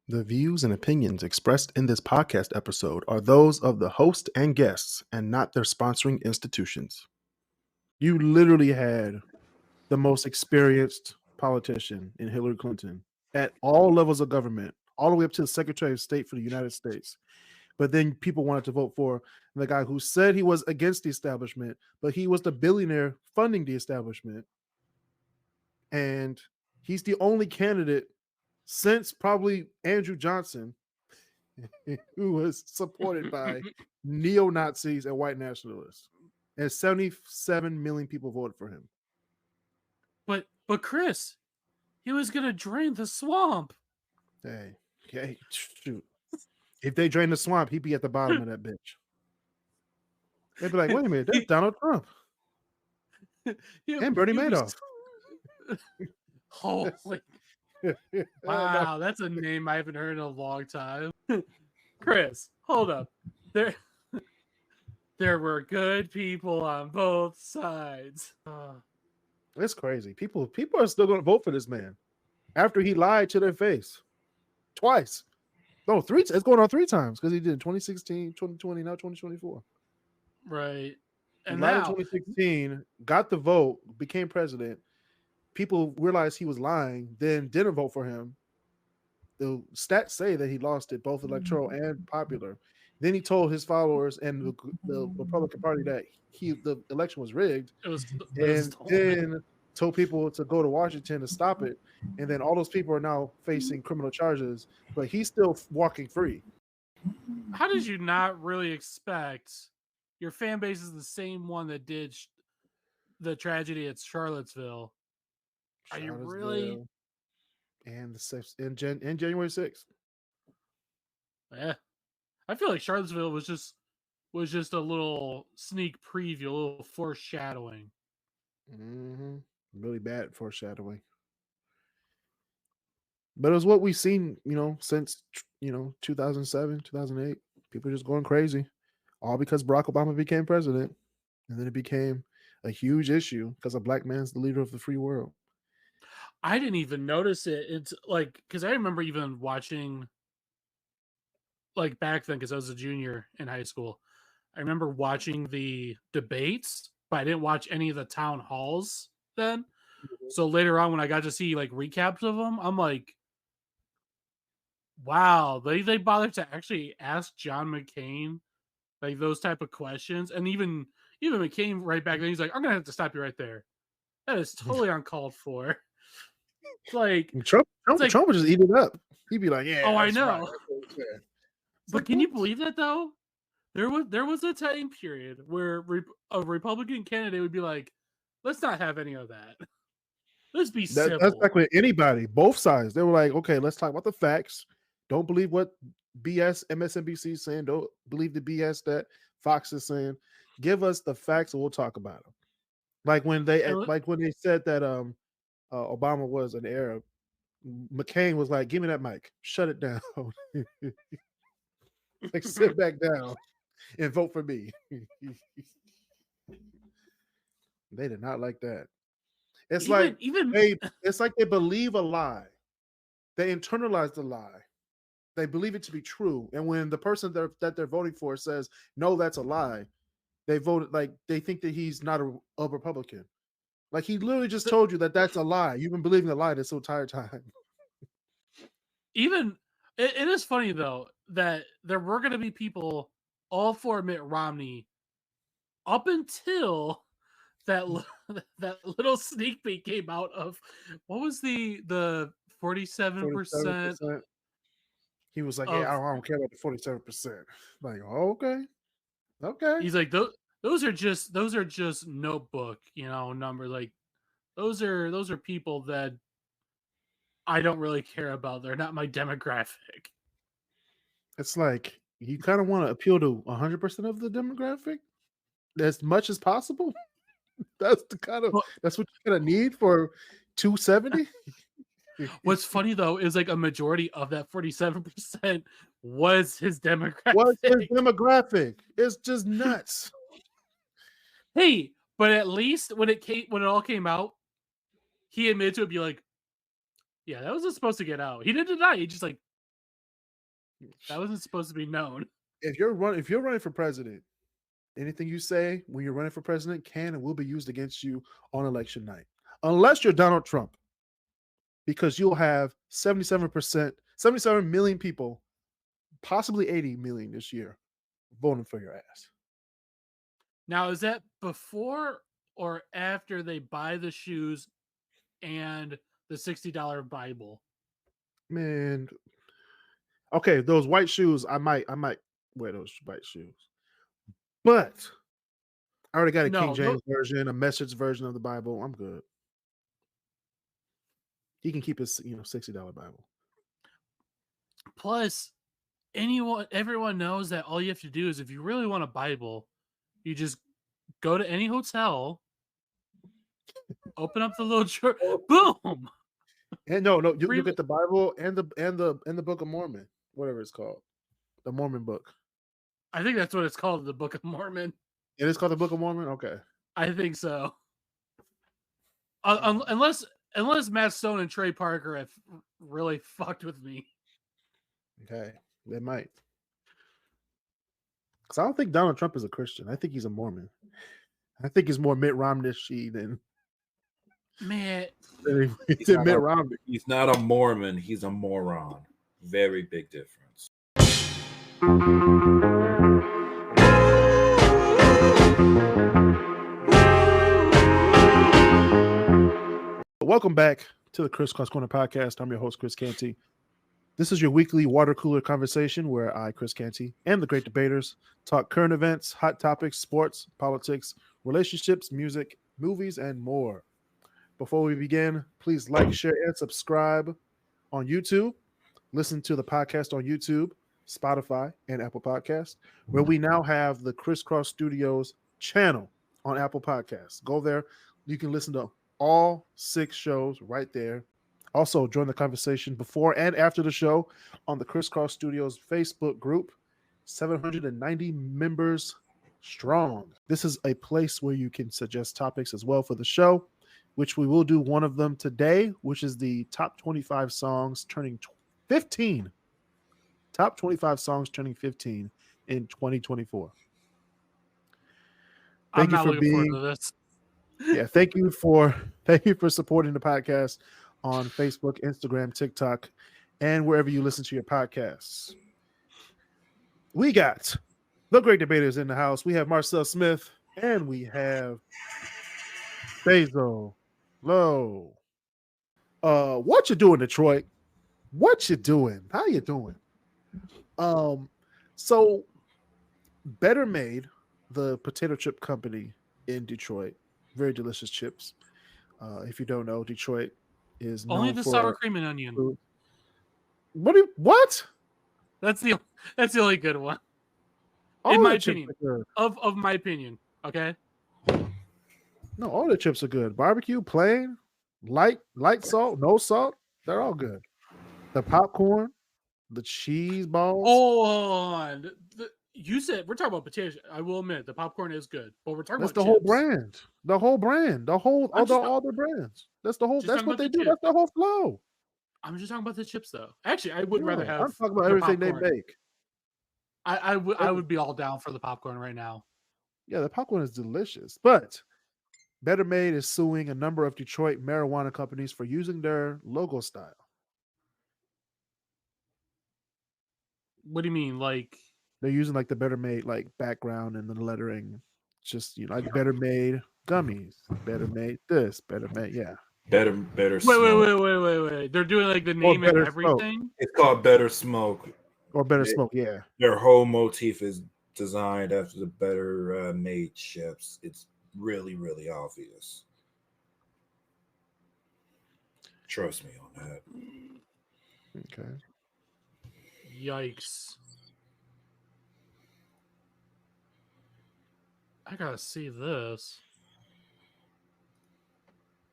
The views and opinions expressed in this podcast episode are those of the host and guests and not their sponsoring institutions. You literally had the most experienced politician in Hillary Clinton at all levels of government, all the way up to the Secretary of State for the United States. But then people wanted to vote for the guy who said he was against the establishment, but he was the billionaire funding the establishment. And he's the only candidate since probably Andrew Johnson who was supported by neo-Nazis and white nationalists. And 77 million people voted for him. But Kris, he was gonna drain the swamp. Hey, shoot. If they drain the swamp, he'd be at the bottom of that bitch. They'd be like, wait a minute, that's Donald Trump. And Bernie Madoff. Holy. Wow, that's a name I haven't heard in a long time. Kris, hold up. There were good people on both sides. It's crazy. People are still going to vote for this man after he lied to their face twice. No, three. It's going on 3 times because he did 2016, 2020, now 2024. Right. And lied in 2016, got the vote, became president. People realized he was lying, then didn't vote for him. The stats say that he lost it, both electoral and popular. Then he told his followers and the Republican Party that the election was rigged. Then told people to go to Washington to stop it. And then all those people are now facing criminal charges, but he's still walking free. How did you not really expect your fan base is the same one that did the tragedy at Charlottesville? Are you really? And January 6th. Yeah. I feel like Charlottesville was just a little sneak preview, a little foreshadowing. Mm-hmm. Really bad foreshadowing. But it was what we've seen, since 2007, 2008. People just going crazy, all because Barack Obama became president, and then it became a huge issue because a black man's the leader of the free world. I didn't even notice it. It's like because I remember even watching. Like back then, because I was a junior in high school, I remember watching the debates, but I didn't watch any of the town halls then. Mm-hmm. So later on, when I got to see like recaps of them, I'm like, wow, they bothered to actually ask John McCain like those type of questions. And even McCain right back then, he's like, I'm gonna have to stop you right there. That is totally uncalled for. Like Trump would just eat it up. He'd be like, yeah. Oh, I know. Right. But can you believe that though? There was a time period where a Republican candidate would be like, "Let's not have any of that. Let's be simple." That's back with anybody, both sides. They were like, "Okay, let's talk about the facts. Don't believe what BS MSNBC is saying. Don't believe the BS that Fox is saying. Give us the facts, and we'll talk about them." Like when they said that Obama was an Arab, McCain was like, "Give me that mic. Shut it down." Like, sit back down and vote for me. They did not like that. It's it's like they believe a lie. They internalize the lie. They believe it to be true. And when the person that they're voting for says, no, that's a lie, they voted like they think that he's not a Republican. Like he literally just told you that that's a lie. You've been believing a lie this entire time. It is funny though that there were going to be people all for Mitt Romney up until that little sneak peek came out of what was the 47%. He was like, "Yeah, I don't care about the 47%." Like, oh, okay. He's like, those are just notebook, numbers. Like those are people that I don't really care about. They're not my demographic. It's like you kind of want to appeal to 100% of the demographic as much as possible. That's what you kind of need for 270. What's funny though is like a majority of that 47% was his demographic. It's just nuts. Hey, but at least when it all came out, he admitted to it. Be like, yeah, that wasn't supposed to get out. He didn't deny. He just like, That wasn't supposed to be known. If you're running for president, anything you say when you're running for president can and will be used against you on election night, unless you're Donald Trump, because you'll have 77%, 77 million people, possibly 80 million this year, voting for your ass. Now, is that before or after they buy the shoes and the $60 Bible? Man, okay, those white shoes, I might wear those white shoes, but I already got a King James version, a Message version of the Bible. I'm good. He can keep his $60 Bible. Plus, everyone knows that all you have to do is, if you really want a Bible, you just go to any hotel, open up the little drawer, boom. And no, you get the Bible and the Book of Mormon, whatever it's called, the Mormon book. I think that's what it's called, the Book of Mormon. It is called the Book of Mormon. Okay, I think so. Unless Matt Stone and Trey Parker have really fucked with me. Okay, they might. Because I don't think Donald Trump is a Christian. I think he's a Mormon. I think he's more Mitt Romney than man. Mitt Romney. He's not a Mormon. He's a moron. Very big difference. Welcome back to the KrisCross Corner podcast. I'm your host, Kris Canty. This is your weekly water cooler conversation where I, Kris Canty, and the Great Debaterz talk current events, hot topics, sports, politics, relationships, music, movies, and more. Before we begin, please like, share, and subscribe on YouTube. Listen to the podcast on YouTube, Spotify, and Apple Podcasts, where we now have the KrisCross Studios channel on Apple Podcasts. Go there. You can listen to all 6 shows right there. Also, join the conversation before and after the show on the KrisCross Studios Facebook group, 790 members strong. This is a place where you can suggest topics as well for the show, which we will do one of them today, which is the top 25 songs turning 15. Top 25 songs turning 15 in 2024. I'm not looking forward to this. Yeah, thank you for supporting the podcast on Facebook, Instagram, TikTok, and wherever you listen to your podcasts. We got the Great Debaterz in the house. We have Marcel Smith, and we have Basil Lowe. What you doing, Detroit? What you doing? How you doing? So Better Made, the potato chip company in Detroit, very delicious chips. If you don't know, Detroit is known only the for sour cream and onion. Food. What? That's the only good one. In my opinion. Of my opinion. Okay. No, all the chips are good. Barbecue, plain, light salt, no salt, they're all good. The popcorn, the cheese balls. Hold on. You said we're talking about potatoes. I will admit the popcorn is good, but we're talking that's about the chips. whole brand, all their brands. That's the whole. That's what they do. That's the whole flow. I'm just talking about the chips, though. Actually, I would rather have. I'm talking about everything popcorn. they make. I would be all down for the popcorn right now. Yeah, the popcorn is delicious, but Better Made is suing a number of Detroit marijuana companies for using their logo style. What do you mean, like? They're using like the Better Made like background and the lettering, just like Better Made gummies, Better Made this, Better Made Better. Wait. They're doing like the name and everything. Smoke. It's called Better Smoke. Or Better Smoke, yeah. Their whole motif is designed after the Better Made chips. It's really, really obvious. Trust me on that. Okay. Yikes. I gotta see this.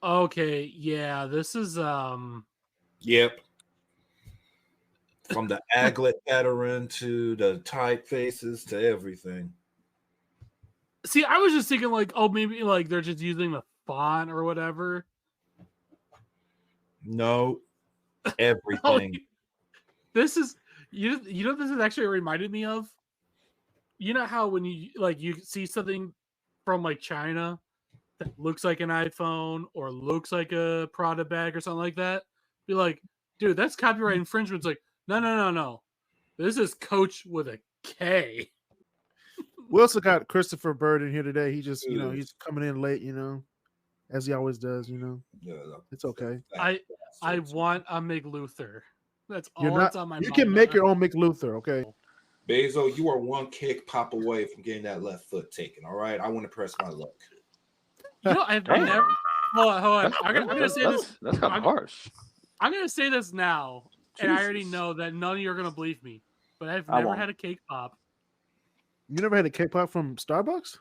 Okay, yeah, this is Yep. From the aglet pattern to the typefaces to everything. See, I was just thinking like, oh, maybe like they're just using the font or whatever. No, everything. This is You know what this has actually reminded me of? You know how when you see something from like China that looks like an iPhone or looks like a Prada bag or something like that, be like, dude, that's copyright infringement. It's like, no. This is Coach with a K. We also got Christopher Bird in here today. He just, he's coming in late, as he always does, It's okay. I want a McLuther. That's all You're not, that's on my mind. You can make your own McLuther, okay? Bezo, you are one kick pop away from getting that left foot taken. All right, I want to press my luck. I've never. Hold on. I'm gonna say this. That's kind of harsh. I'm gonna say this now, and I already know that none of you are gonna believe me, but I've never had a cake pop. You never had a cake pop from Starbucks?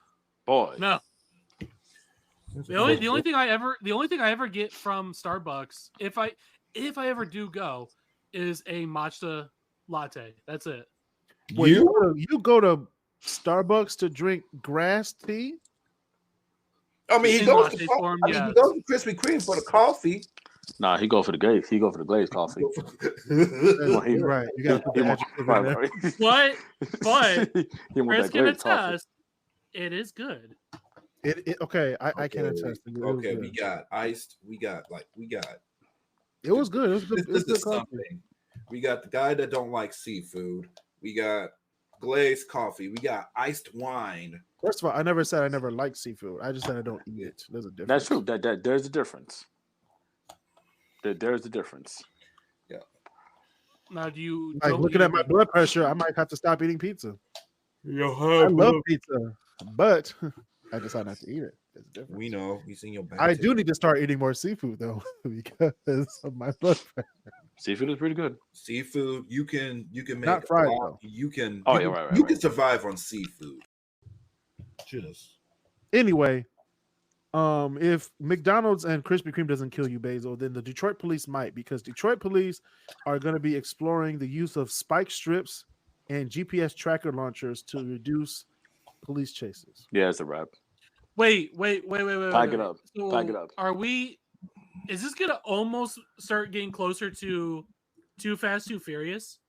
Boy, no. The only thing I ever get from Starbucks, if I ever do go, is a matcha latte. That's it. You go to Starbucks to drink grass tea? I mean, he goes to Krispy Kreme for the coffee. Nah, he go for the glaze. He go for the glazed coffee. He's right. You got to put the adjective in there. But Kris can attest, it is good. Okay, I can attest. Okay, we got iced. It was good. It was good. This is something. We got the guy that don't like seafood. We got glazed coffee. We got iced wine. First of all, I never said I never like seafood. I just said I don't eat it. There's a difference. That's true. That there's a difference. There's a difference. Yeah. Now, do you like looking at my blood pressure? I might have to stop eating pizza. I love pizza, but I decided not to eat it. There's a difference. We know. We seen your back. I do need to start eating more seafood though, because of my blood pressure. Seafood is pretty good. Seafood, you can make not fried though. You can. Oh, you can survive on seafood. Just anyway. If McDonald's and Krispy Kreme doesn't kill you, Basil, then the Detroit police might, because Detroit police are going to be exploring the use of spike strips and GPS tracker launchers to reduce police chases. Yeah, it's a wrap. Wait. Pack it up. So Pack it up. Is this gonna almost start getting closer to Too Fast, Too Furious?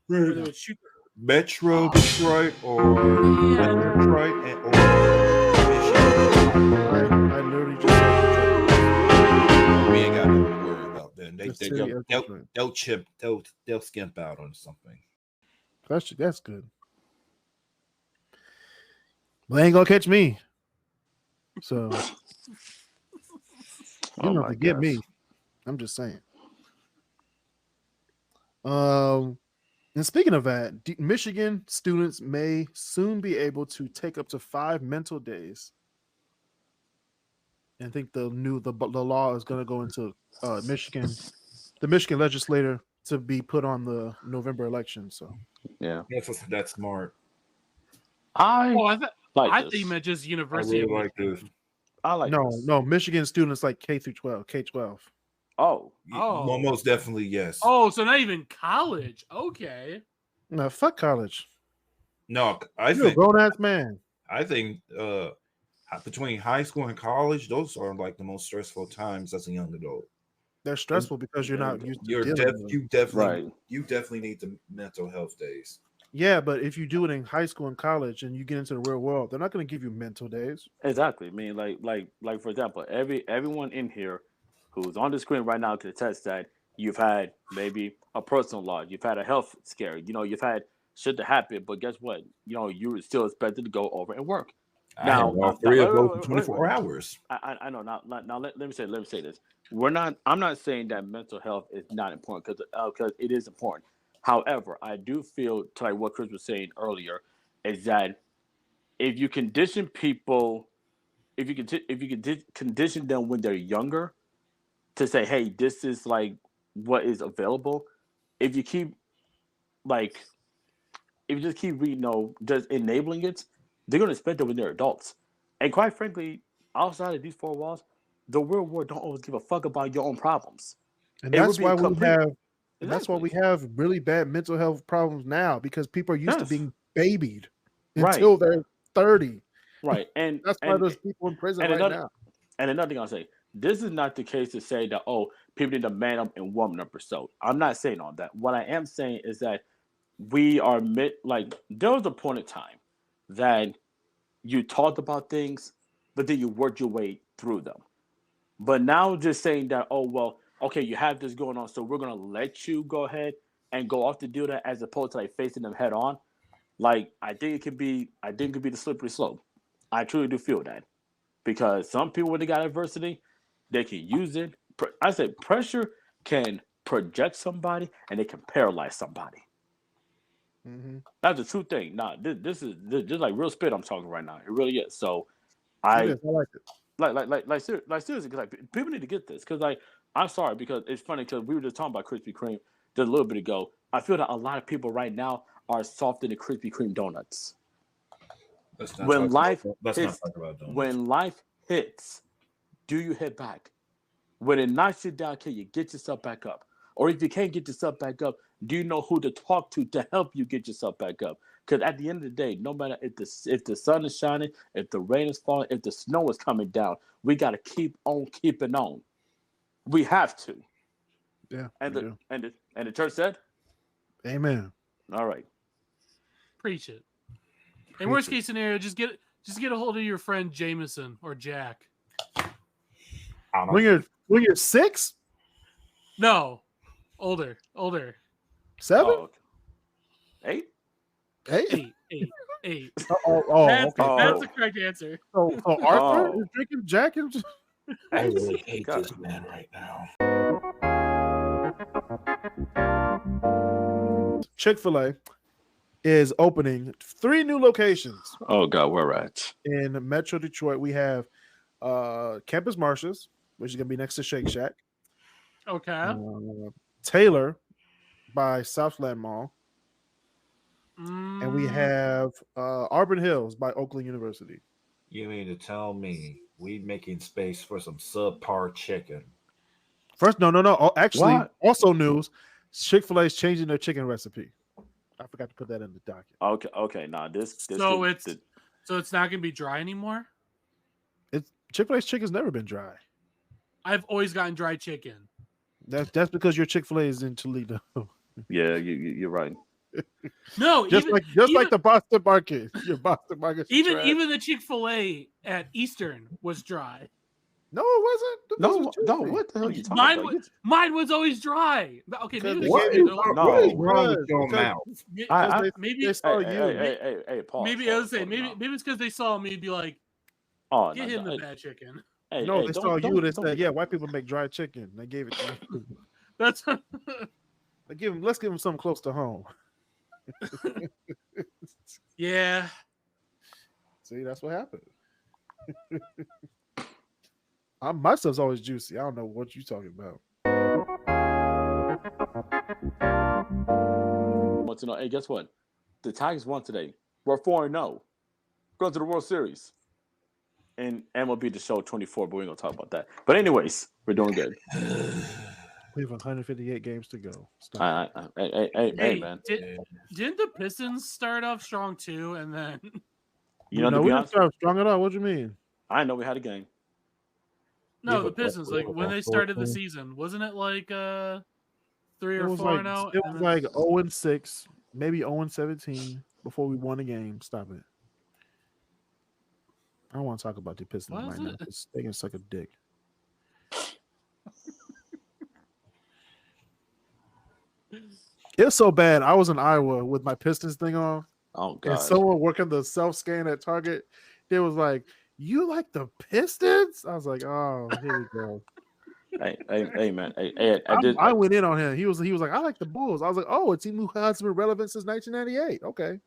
Where they would shoot Metro Detroit or Detroit or I literally just said we ain't got nothing to worry about then. They'll skimp out on something. That's good. Well, they ain't gonna catch me. So you know, to get me. I'm just saying. And speaking of that, Michigan students may soon be able to take up to 5 mental days. And I think the law is going to go into Michigan, the Michigan legislature, to be put on the November election. So yeah, that's smart. I think you meant just University. I really like this. No, Michigan students like K through 12, K-12. Oh, well, most definitely yes. Oh, so not even college. Okay. No, fuck college. No, You're a grown ass man. I think between high school and college, those are like the most stressful times as a young adult. They're stressful because you're not used to you definitely need the mental health days. Yeah, but if you do it in high school and college and you get into the real world, they're not going to give you mental days. Exactly. I mean, like for example, everyone in here who's on the screen right now to attest that you've had maybe a personal loss, you've had a health scare, you've had shit that happened, but guess what? You were still expected to go over and work. Now, all three of those 24 hours. I know. Now let me say this. I'm not saying that mental health is not important because it is important. However, I do feel to like what Kris was saying earlier is that if you condition people, if you can condition them when they're younger to say, hey, this is like what is available. If you just keep just enabling it, they're going to spend it when they're adults. And quite frankly, outside of these 4 walls, the real world don't always give a fuck about your own problems. And that's why we have really bad mental health problems now, because people are used to being babied until they're 30. Right. And that's why there's people in prison right now. And another thing I'll say, this is not the case to say that, people need to man up and woman up or so. I'm not saying all that. What I am saying is that we are there was a point in time that you talked about things, but then you worked your way through them. But now just saying that, oh, well, okay, you have this going on, so we're going to let you go ahead and go off to do that as opposed to facing them head on. I think it could be the slippery slope. I truly do feel that. Because some people, when they got adversity, they can use it. I said pressure can project somebody and it can paralyze somebody. Mm-hmm. That's the true thing. Nah, this is like real spit I'm talking right now. It really is. So I like it. Seriously, because people need to get this. Because I'm sorry, because it's funny because we were just talking about Krispy Kreme just a little bit ago. I feel that a lot of people right now are soft in the Krispy Kreme donuts. When life hits, do you hit back? When it knocks you down, can you get yourself back up? Or if you can't get yourself back up, do you know who to talk to help you get yourself back up? Because at the end of the day, no matter if the sun is shining, if the rain is falling, if the snow is coming down, we got to keep on keeping on. We have to. Yeah. And the church said, "Amen." All right. Preach it. In worst case scenario, just get a hold of your friend Jameson or Jack. When you're 6? No, older. 7? Oh, okay. 8? 8. Oh, that's okay. the correct answer. So Arthur is drinking Jack and. I really hate this man right now. Chick-fil-A is opening 3 new locations. Oh God, where at? In Metro Detroit, we have Campus Martius, which is going to be next to Shake Shack. Okay. Taylor by Southland Mall. And we have Auburn Hills by Oakland University. You mean to tell me we making space for some subpar chicken? First, no. Oh, actually, What? also news, Chick-fil-A is changing their chicken recipe. I forgot to put that in the docket. Okay. Nah, so it's not gonna be dry anymore. Chick-fil-A's chicken's never been dry. I've always gotten dry chicken. That's because your Chick-fil-A is in Toledo. Yeah, you're right. No, just like the Boston market. Your Boston market. Even the Chick-fil-A at Eastern was dry. No, it wasn't. No, what the hell are you talking about? Mine was always dry. Okay, maybe what is wrong with your mouth? Maybe they saw you. Hey, Paul. Maybe I was saying maybe it's because they saw me be like, get him the bad chicken. They saw you. They said, "Yeah, white people make dry chicken." They gave it to you. That's. Let's give him something close to home. Yeah. See, that's what happened. My stuff's always juicy. I don't know what you're talking about. Want to know? Hey, guess what? The Tigers won today. We're 4-0. Going to the World Series. And MLB The Show 24, but we ain't gonna talk about that. But anyways, we're doing good. We have 158 games to go. Hey, man. Didn't the Pistons start off strong too, and then we didn't start strong at all. What do you mean? I know we had a game. No, the Pistons, when they started the season, wasn't it like 3 or 4-0? It was like 0-6, maybe 0-17 before we won a game. Stop it. I don't want to talk about the Pistons right now. They can suck a dick. It's so bad. I was in Iowa with my Pistons thing on. Oh God! And someone working the self-scan at Target, they was like, "You like the Pistons?" I was like, "Oh, here we go." Hey, man. I went in on him. He was like, "I like the Bulls." I was like, "Oh, a team who has been relevant since 1998." Okay.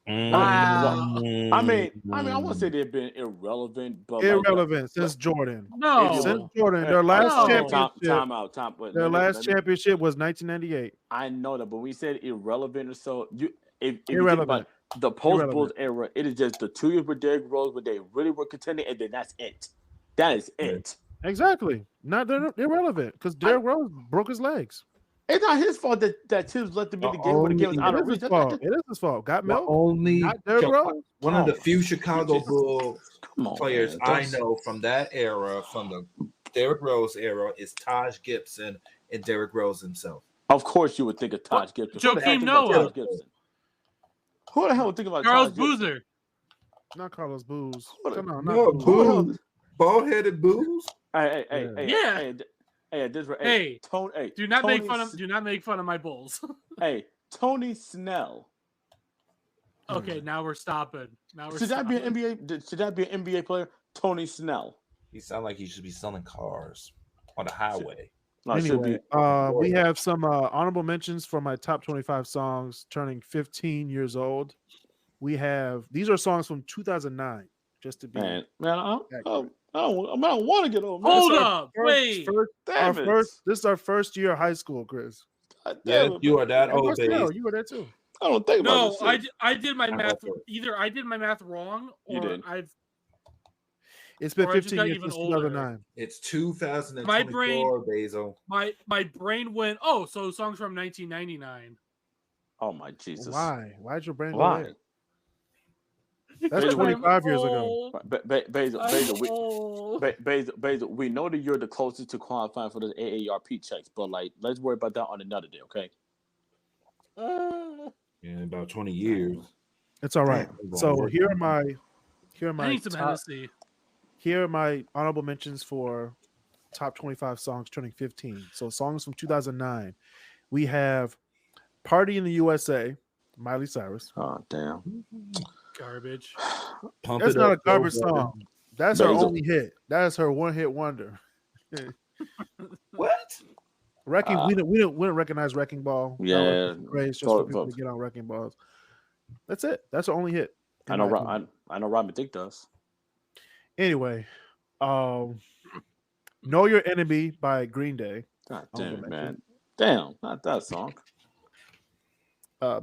Wow. I mean, I won't say they've been irrelevant, but irrelevant since Jordan. No, since Jordan, their last championship. Time. Their last championship was 1998. I know that, but we said irrelevant or so. If you irrelevant. think about the post-Bulls era, it is just the 2 years with Derrick Rose where they really were contending, and then that's it. That is it. Exactly. They're irrelevant because Derrick Rose broke his legs. It's not his fault that Tibbs let them in the game when the game was out of reach. It is his fault. Got milk. One of the few Chicago Bulls players I know from that era, from the Derrick Rose era, is Taj Gibson and Derrick Rose himself. Of course, you would think of Taj Gibson. Joakim Noah. Who the hell would think about Charles Taj Gibson? Boozer. Not Carlos Booze. Come on, No, not Booze. Booze. Bald-headed Booze. Hey, Tony. Do not make fun of my Bulls. Hey, Tony Snell. Okay, now we're stopping. Should that be an NBA player? Tony Snell. He sounds like he should be selling cars on the highway. No, Anyway, we have some honorable mentions for my top 25 songs turning 15 years old. We have these are songs from 2009, just to be man. I don't want to get old. Man. Hold up, wait. This is our first year of high school, Chris. Yeah, you are that old, baby. You were there too. I don't think about this. I did my math. Either I did my math wrong, or It's been 15 years since 2009. It's 2024, Basil. My brain went, oh, so songs from 1999. Oh, my Jesus. Why? Why'd your brain go Why? there? That's 25 years ago. Basil, we know that you're the closest to qualifying for the AARP checks, but, like, let's worry about that on another day, okay? In about 20 years. It's all right. So here are my I need some Hennessy. Here are my honorable mentions for top 25 songs turning 15. So songs from 2009. We have Party in the USA, Miley Cyrus. Oh, damn. Garbage. That's not a garbage song. That's her only hit. That is her one-hit wonder. What? We didn't recognize Wrecking Ball. Yeah. Great, just for people to get on Wrecking Balls. That's it. That's her only hit. I know Robin Thicke does. Anyway, Know Your Enemy by Green Day. God damn it, man. Damn, not that song.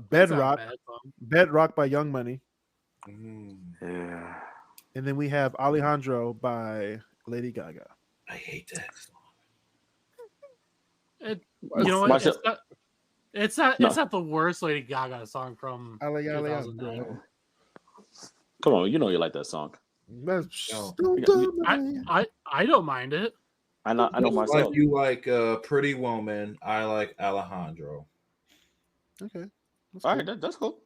Bedrock by Young Money. Yeah. And then we have Alejandro by Lady Gaga. I hate that song. You know what? It's not the worst Lady Gaga song from 2009. Come on, you know you like that song. I don't mind it. I know myself. Like you like Pretty Woman. I like Alejandro. Okay. All right, that's cool.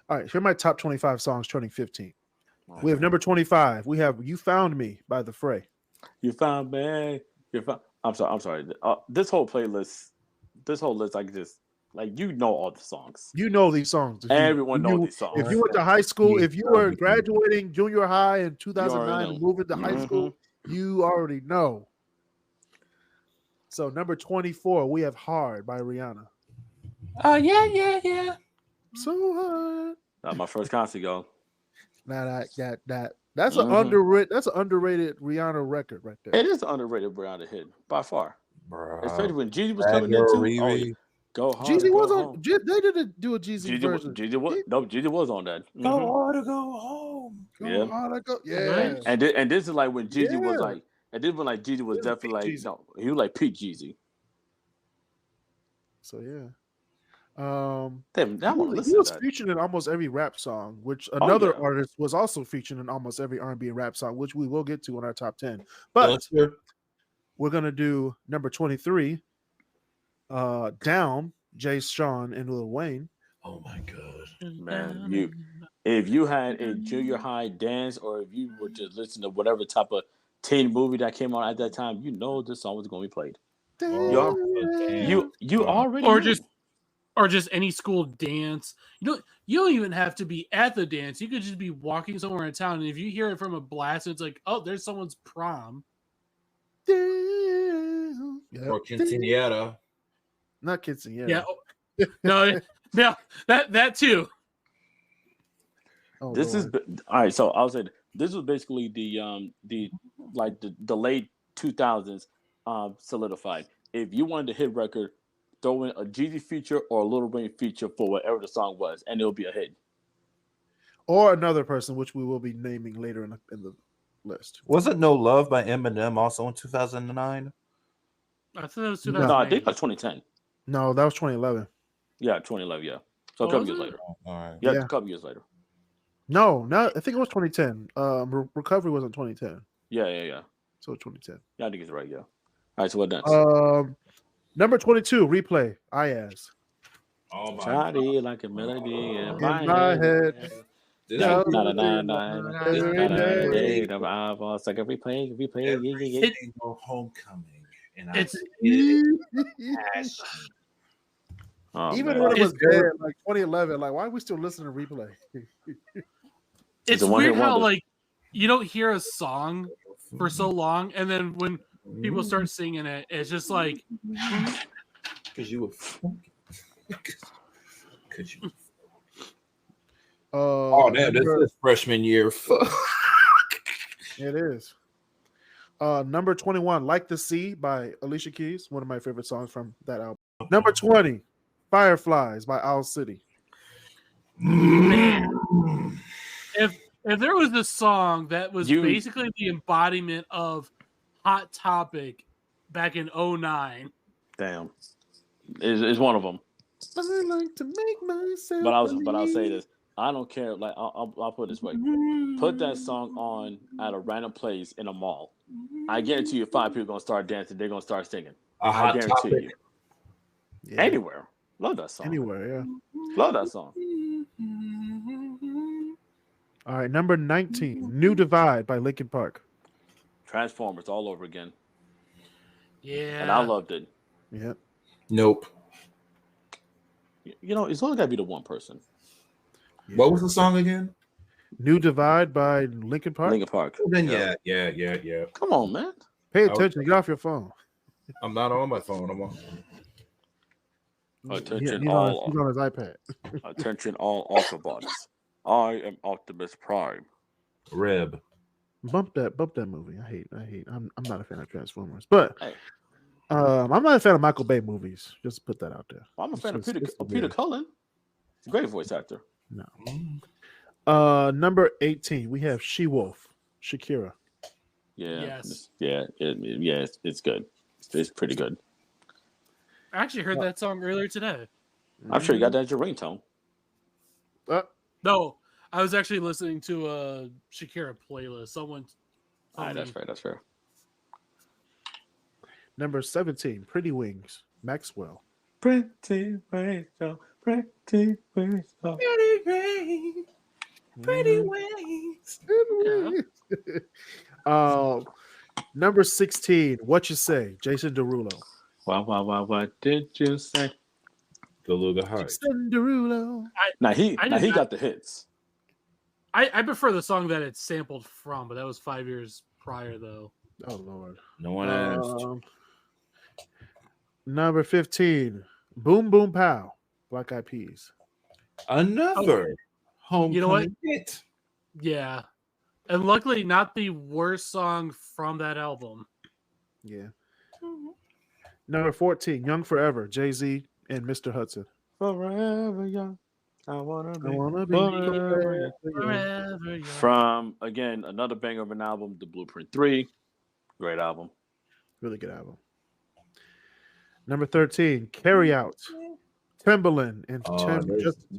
All right, here are my top 25 songs turning 15. We have number 25. We have You Found Me by The Fray. You found me. I'm sorry. This whole list, like you know all the songs. You know these songs. Everyone knows these songs. If you went to high school, if you were graduating junior high in 2009 and moving to high school, you already know. So number 24, we have Hard by Rihanna. Oh, yeah. So hard. That's my first concert, y'all. That's an underrated Rihanna record right there. It is an underrated Rihanna hit by far. Bro. Especially when Jeezy was coming in too. Go hard. Jeezy was on. They didn't do a Jeezy version. Jeezy was on that. Go hard to go home. Go hard to go. Yeah. And this is like when Jeezy was like, and this was like Jeezy was definitely like, no, he was like peak Jeezy. So yeah. He was featured in almost every rap song, which another artist was also featured in almost every R&B and rap song, which we will get to in our top 10. But we're gonna do number 23. Down, Jay Sean and Lil Wayne. Oh my god, man! If you had a junior high dance, or if you were just listening to whatever type of teen movie that came out at that time, you know this song was going to be played. You already or just any school dance. You don't even have to be at the dance. You could just be walking somewhere in town, and if you hear it from a blast, it's like, oh, there's someone's prom. Or quinceañera. Not quinceañera. Yeah. No, that too. Oh, this Lord. Is all right. So I'll say this was basically the late 2000s solidified. If you wanted to hit record, throw in a Jeezy feature or a Lil Wayne feature for whatever the song was, and it'll be a hit. Or another person, which we will be naming later in the list. Wasn't No Love by Eminem also in 2009? I thought it was 2009. No, I think that's 2010. No, that was 2011. Yeah, 2011. Yeah, so a couple years later. All right. Yeah, a couple years later. No, I think it was 2010. Recovery wasn't 2010. Yeah. So 2010. Yeah, I think it's right. Yeah. All right. So what next? Number 22, replay. Ayaz. Oh my Shawty God. like a melody in In my my head. head. This Yeah, would be every day. It's like every play, every yeah. single homecoming. And I It's say it passion. Oh, Even man. when it was It's dead, like 2011, like why are we still listening to replay? it's a one-hit weird how wonder. like you don't hear a song for so long, and then when people start singing it, it's just like Because you were funky. Because you. Oh damn! This is freshman year. Fuck. It is. Number 21, Like the Sea by Alicia Keys, one of my favorite songs from that album. Number 20, Fireflies by Owl City. man. If there was a song that was You- basically the embodiment of Hot Topic back in 09. Damn. Is one of them. I like to make myself. But I'll say believe. this. I don't care. Like I'll put it this way. Put that song on at a random place in a mall. I guarantee you 5 people gonna start dancing. They're gonna start singing. A I hot guarantee topic. you. Yeah. Anywhere. Love that song. Anywhere, yeah. Love that song. All right, number 19, New Divide by Linkin Park. Transformers all over again. Yeah. And I loved it. Yeah. Nope. You know, it's only gotta be the one person. What was the song again? New Divide by Linkin Park. Linkin Park. Well, then yeah. Come on, man. Pay attention. Get off your phone. I'm not on my phone. I'm on. Attention, he's all on his iPad. attention, all Autobots. I am Optimus Prime. Reb. Bump that movie. I hate. I'm not a fan of Transformers, but Hey. I'm not a fan of Michael Bay movies. Just to put that out there. I'm a fan of It's Peter weird. Cullen. He's a great voice actor. No. Number 18, we have She-Wolf, Shakira. Yeah. Yes. It's good. It's pretty good. I actually heard that song earlier today. I'm sure you got that as your ringtone. No, I was actually listening to a Shakira playlist. Someone. All right, that's fair. That's fair. Number 17, Pretty Wings, Maxwell. Pretty Rachel, pretty Rachel. Pretty wings. Number 16, What You Say, Jason Derulo. What did you say? Beluga Heart. Jason Derulo. Now he not- got the hits. I prefer the song that it's sampled from, but that was 5 years prior, though. Oh Lord. No one asked. Number 15, Boom Boom Pow, Black Eyed Peas. Another homecoming You know what? hit. Yeah. And luckily, not the worst song from that album. Yeah. Number 14, Young Forever, Jay-Z and Mr. Hudson. Forever young. I wanna be. I wanna be forever young. Forever young. From again another banger of an album, The Blueprint 3. Great album. Really good album. Number 13, Carry Out, Timbaland and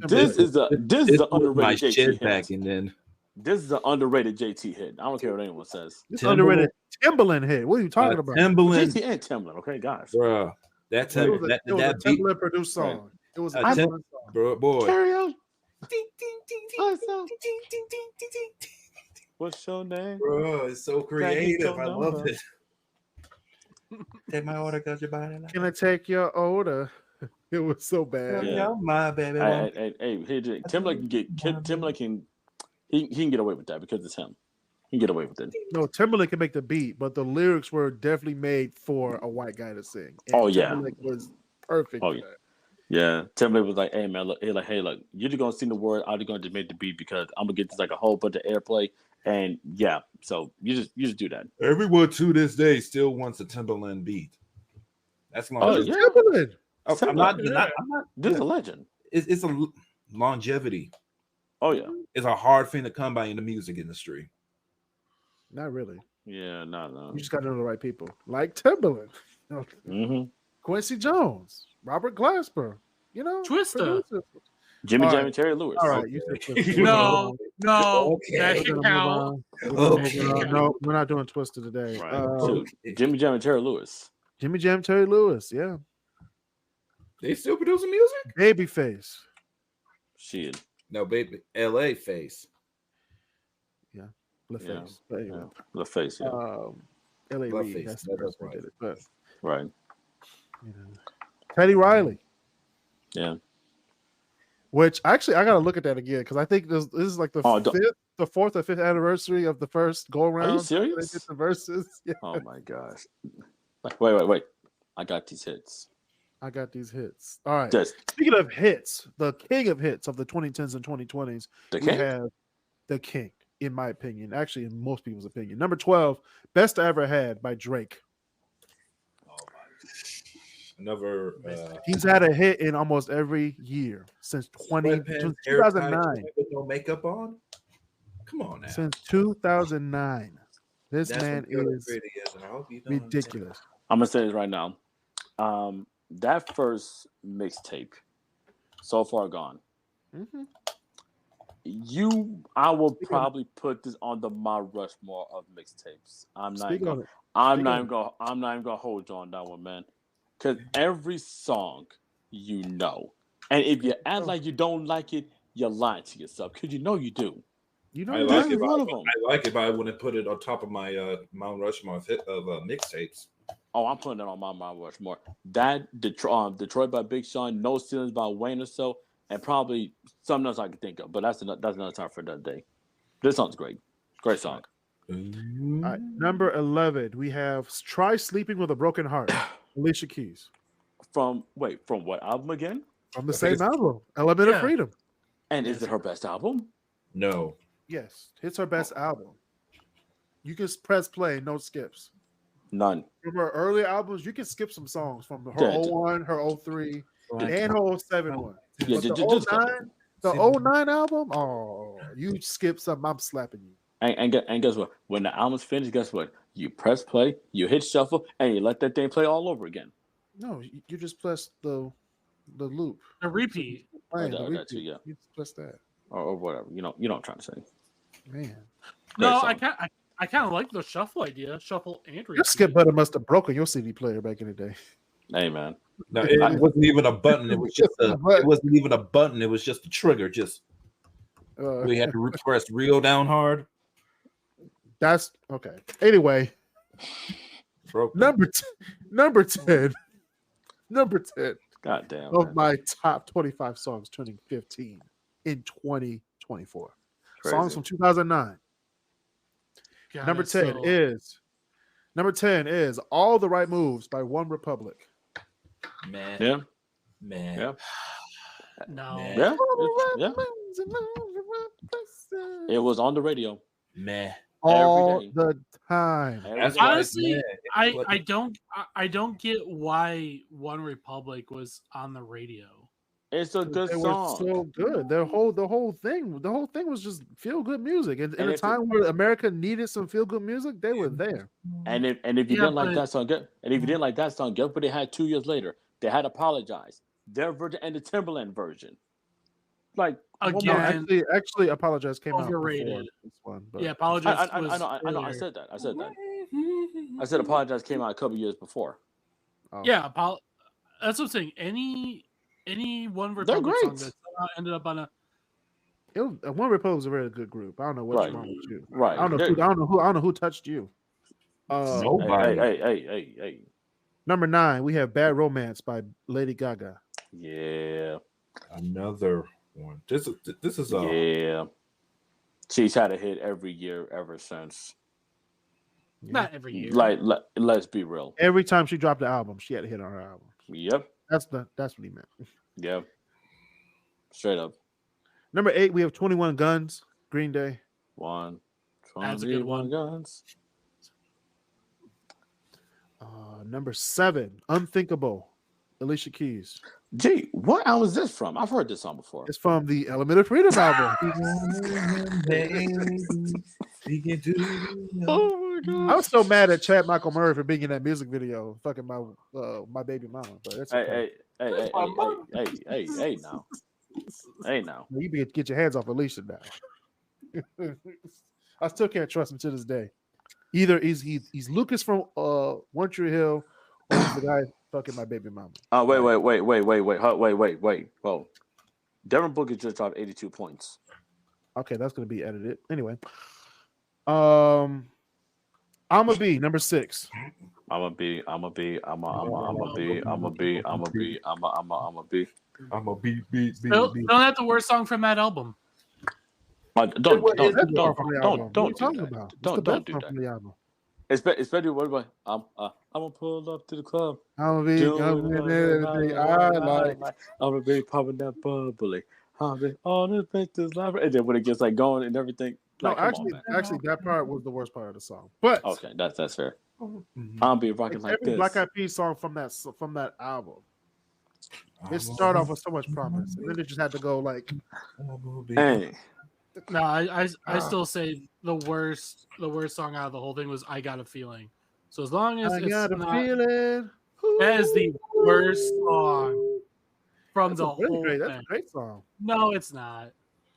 This is the This was my underrated shit JT back hit. and then. This is the underrated JT hit. I don't care what anyone says. This underrated Timbaland hit. What are you talking about? Timbaland, JT and Timbaland, okay, guys. bro. That It was a that beat, Timbaland produced song. It was a Tim- Timbaland song. bro, boy. Carry on. What's your name? Bro, it's so creative. I love number. it. Take my order, cause your body like Can I take your order? It was so bad. Yeah. my baby. Hey, Timbaland can he can get away with that because it's him. He can get away with it. No, Timbaland can make the beat, but the lyrics were definitely made for a white guy to sing. And Oh, yeah. Timbaland was perfect. Oh, for yeah. that. Yeah, Timbaland was like, "Hey man, look, hey look, you're just gonna sing the word. I'm just gonna just make the beat because I'm gonna get this like a whole bunch of airplay." And yeah, so you just do that. Everyone to this day still wants a Timbaland beat. That's long. Oh, It's yeah. Timbaland. I'm not. Yeah. I'm not. This is a legend. It's a longevity. Oh yeah, It's a hard thing to come by in the music industry. Not really. yeah, no. You just got to know the right people, like Timbaland, Mm-hmm. Quincy Jones, Robert Glasper. You know, Twista. producers. Jimmy All Jam right. and Terry Lewis. All right, you said Twista. No, Okay. that We're should gonna count. move on. Okay. No, we're not doing Twista today. Right. Dude, Jimmy Jam and Terry Lewis. Jimmy Jam, Terry Lewis. Yeah. They still producing music? Babyface. Shit. No, baby. LA Face. Yeah. LaFace. But anyway. LaFace, yeah. LA Reid. LaFace, That's the that's person who right. did it. But Right. you know. Teddy Riley. Yeah. Which actually I gotta look at that again because I think this is like the fourth or fifth anniversary of the first go round. Are you serious? They did the verses. Yeah. Oh my gosh. Wait. I got these hits. I got these hits. All right. Just Speaking of hits, the king of hits of the 2010s and 2020s, the we king? have the king, in my opinion. Actually, in most people's opinion. Number 12, Best I Ever Had by Drake. Oh my. Another. He's had a hit in almost every year since 2009. With no makeup on. Come on now. Since 2009. This That's man is ridiculous. I'm gonna say this right now. That first mixtape, So Far Gone. Mm-hmm. I will probably put this on the Mount Rushmore of mixtapes. I'm not even gonna hold you on that one, man. Because every song you know, and if you act like you don't like it, you're lying to yourself. Because you know you do. You know, I like it, but I wouldn't put it on top of my Mount Rushmore of mixtapes. Oh, I'm putting it on my Mount Rushmore. That Detroit by Big Sean, No Ceilings by Wayne or so, and probably something else I can think of. But that's another time for that day. This song's great. Great song. All right, number 11, we have Try Sleeping with a Broken Heart, Alicia Keys. From what album again? From the same album, Element of Freedom. And is it her best album? No. Yes, it's her best album. You can press play, no skips. None. From her earlier albums, you can skip some songs from her 01, her 03, and her 07 one. Yeah, but the 09 album, you skip something, I'm slapping you. And guess what? When the album's finished, guess what? You press play, you hit shuffle, and you let that thing play all over again. No, you just press the loop. A repeat. That too, yeah. You just press that. Or whatever. You know what I'm trying to say. Man. No, I kind of like the shuffle idea. Shuffle and repeat. Your skip button must have broken your CD player back in the day. Hey, man. No, it wasn't even a button. It was just it wasn't even a button. It was just a trigger. Just we had to press real down hard. That's okay. Anyway, number 10. God damn. Of my top 25 songs turning 15 in 2024. Crazy. Songs from 2009. God, Number 10 is All the Right Moves by One Republic. Man. Yeah. Man. Yeah. No. Yeah. Yeah. It was on the radio. Man. All the time. Honestly, I don't get why One Republic was on the radio. It's a good They song. were so good. The whole thing was just feel good music. And in a time where America needed some feel good music, they were there. And if you didn't like that song, guess what they had 2 years later? They had Apologize. Their version and the Timberland version. Like again, actually Apologize came overrated. out before this one. But yeah, Apologize. I know. I said that. I said Apologize came out a couple years before. Oh. Yeah, that's what I'm saying. Any One Republic song that ended up on One Republic was a very good group. I don't know what's wrong with you. Right. I don't know who touched you. Nobody. Hey. Number 9, we have Bad Romance by Lady Gaga. Yeah. Another one. This is yeah. She's had a hit every year ever since. not every year. Let's be real. Every time she dropped the album, she had a hit on her album. Yep. That's what he meant. Yep. Straight up. Number 8, we have 21 Guns, Green Day. That's a good one. Guns. Number 7, Unthinkable, Alicia Keys. Gee, what album is this from? I've heard this song before. It's from the Element of Freedom album. Oh my god! I was so mad at Chad Michael Murray for being in that music video, fucking my baby mama. But that's okay. Hey now. Hey now. You better get your hands off Alicia now. I still can't trust him to this day. Either he's Lucas from One Tree Hill, Who's the guy fucking my baby mama? Oh, wait. Whoa. Devin Booker just dropped 82 points. Okay, that's gonna be edited. Anyway. I'ma be number 6. I'm a B. Don't have the worst song from that album. Don't do that. Don't do that. The album. Especially what I'm gonna pull up to the club. I'ma be everything I like. I'm gonna be popping that bubbly. I'll be on the bitches live. And then when it gets like going and everything. No, actually, that part was the worst part of the song. But okay, that's fair. I'll be rocking like this. Black Eyed Peas song from that album. It started off with so much promise, and then it just had to go like. Hey. No, I still say the worst song out of the whole thing was "I Got a Feeling." So as long as I it's got a not, feeling. that is the worst song from the whole thing. That's a great song. No, it's not.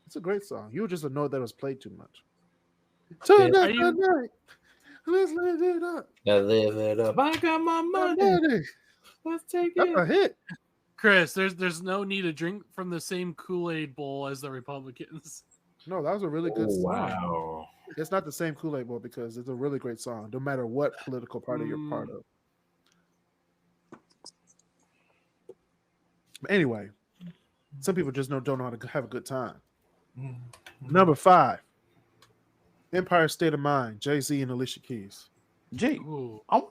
It's a great song. You were just annoyed that it was played too much. Are Let's live it up. Live it up. I got my money. Let's take That's a hit. Chris, there's no need to drink from the same Kool-Aid bowl as the Republicans. No, that was a really good song. Wow. It's not the same Kool-Aid bowl because it's a really great song, no matter what political party you're part of. But anyway, some people just don't know how to have a good time. Number 5, Empire State of Mind, Jay-Z and Alicia Keys. Wait. I've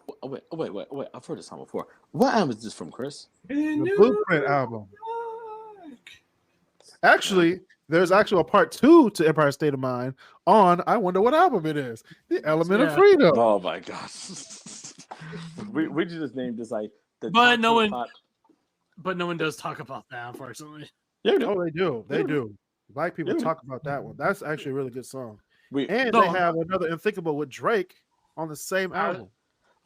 heard this song before. What album is this from, Chris? The Blueprint album. Actually, there's actually a part 2 to Empire State of Mind on I wonder what album it is. The Element of Freedom. Oh my gosh. we just named this like the But no one does talk about that, unfortunately. Yeah, Oh, they do. They do. Black people talk about that one. That's actually a really good song. They have another Unthinkable with Drake on the same album.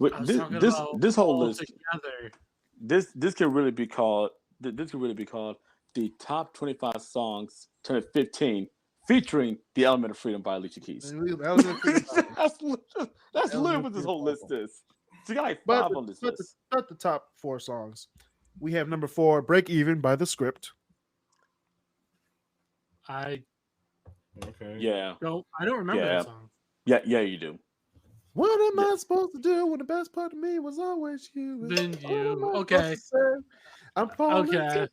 This whole list together. This can really be called the top 25 songs 2015 featuring The Element of Freedom by Alicia Keys. That's literally what this whole list is. So you got like 5 on this list. Not the top 4 songs. We have number 4, Break Even by The Script. I don't remember that song. Yeah, you do. What am I supposed to do when the best part of me was always you? Then you. Okay. I'm falling. Okay.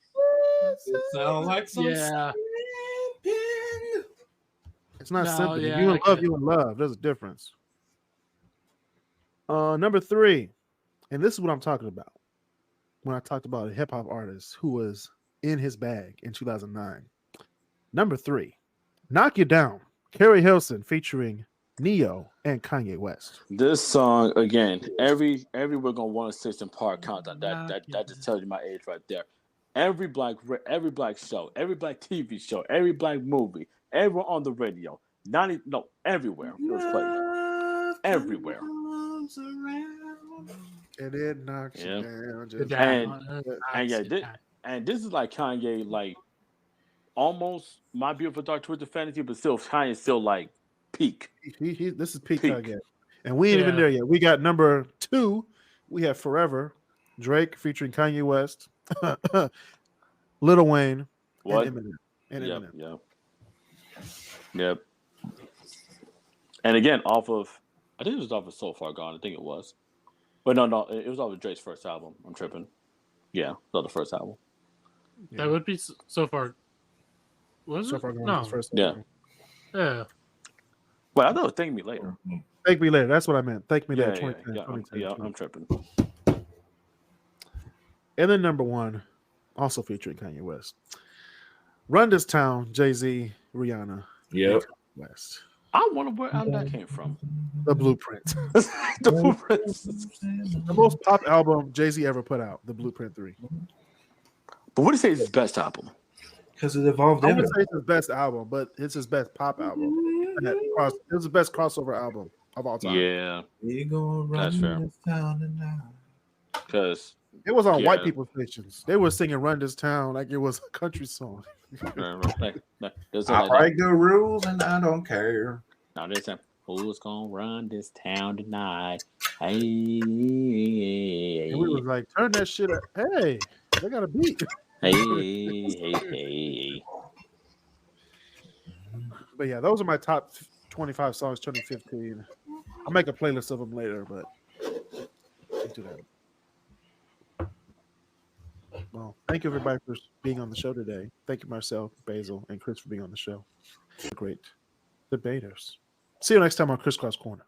It sounds like some It's not simple. You in love. There's a difference. Number 3, and this is what I'm talking about. When I talked about a hip hop artist who was in his bag in 2009. Number 3, Knock You Down, Carrie Hilson featuring Neo and Kanye West. This song again, every we're gonna want to sit in park countdown. That just tells you my age right there. Every black show, every black TV show, every black movie, everyone on the radio, everywhere it was played. Everywhere. And it knocks you down. And this is like Kanye, like almost My Beautiful Dark Twisted Fantasy, but still Kanye still like peak. This is peak Kanye. And we ain't even there yet. We got number 2. We have Forever, Drake featuring Kanye West, Lil Wayne, and Eminem. Yep. And again, I think it was off of So Far Gone. I think it was. But no, it was off of Drake's first album. I'm tripping. Yeah, it was off the first album. That would be So Far. Was So it? Far Gone No. was first album. Yeah. Well, I thought it was Thank Me Later. Thank Me Later. That's what I meant. Thank Me Later. 2010. Yeah, I'm tripping. And then number 1, also featuring Kanye West. Run This Town, Jay-Z, Rihanna. Yep. West. I wonder where album that came from. The Blueprint. The Blueprint. The most pop album Jay-Z ever put out, The Blueprint 3. But what do you say is his best album? Because it evolved. I would say it's his best album, but it's his best pop album. It was the best crossover album of all time. Yeah. That's fair. Because it was on white people's stations. They were singing Run This Town like it was a country song. I break the rules and I don't care. Now this time, who's gonna run this town tonight? Hey, And we was like, turn that shit up. Hey, they got a beat. hey. But yeah, those are my top 25 songs 2015. I'll make a playlist of them later, but we'll do that. Well, thank you everybody for being on the show today. Thank you, Marcel, Basil, and Kris for being on the show. Great Debaterz. See you next time on KrisCross Corner.